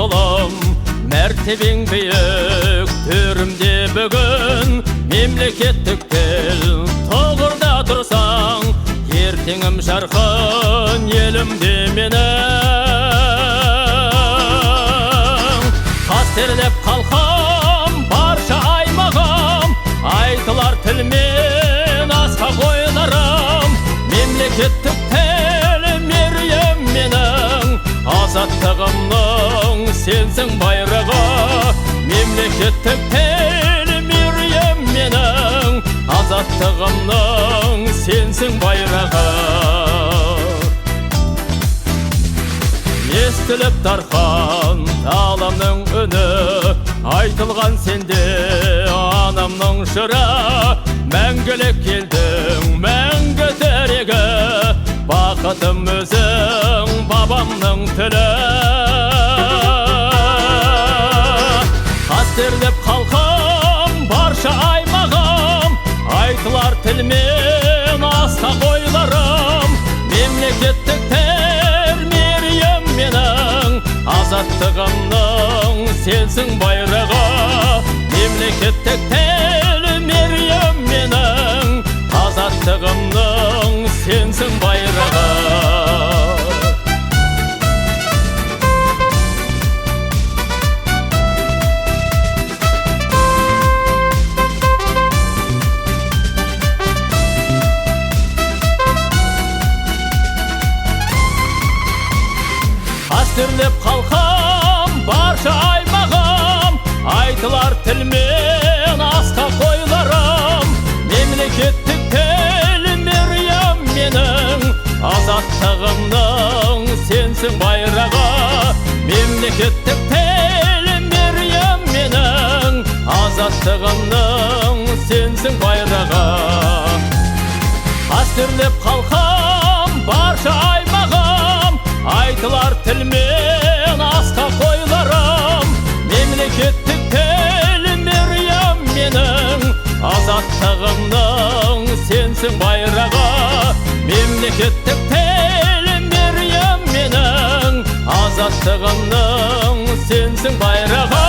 балам, мәртебең биік, төрімде бүгін мемлекеттік тіл. Тұғырда тұрсаң, ертеңім жарқын елімде менің. Қастерлеп қалқам, барша аймағам, айтылар тілмен асқақ ойларым. Мемлекеттік тіл мерейім менің, азаттығымның сенсің байрағы. Мемлекеттік тіл мерейім менің, азаттығымның сенсің байрағы. Естіліп дархан таламның үні, айтылған сенде анамның жыры. Мәңгілік елдің мәңгі тірегі, бақытым өзің бабамның тілі. Қастерлеп қалқам, барша аймағам, айтылар тілмен асқақ ойларым. Мемлекеттік тіл мерейім менің, азаттығымның сенсің байрағы. Мемлекеттік тіл мерейім менің, азаттығымның сенсің байрағы. Қастерлеп қалқам, барша аймағам, айтылар тілмен асқақ ойларым. Мемлекеттік тіл мерейім менің, азаттығымның сенсің байрағы. Мемлекеттік тіл мерейім менің, азаттығымның сенсің байрағы. Қастерлеп қалқам, барша аймағам, айтылар тілмен асқақ ойларым. Мемлекеттік тіл мерейім менің, азаттығымның сенсің байрағы. Мемлекеттік тіл мерейім менің, азаттығымның сенсің байрағы.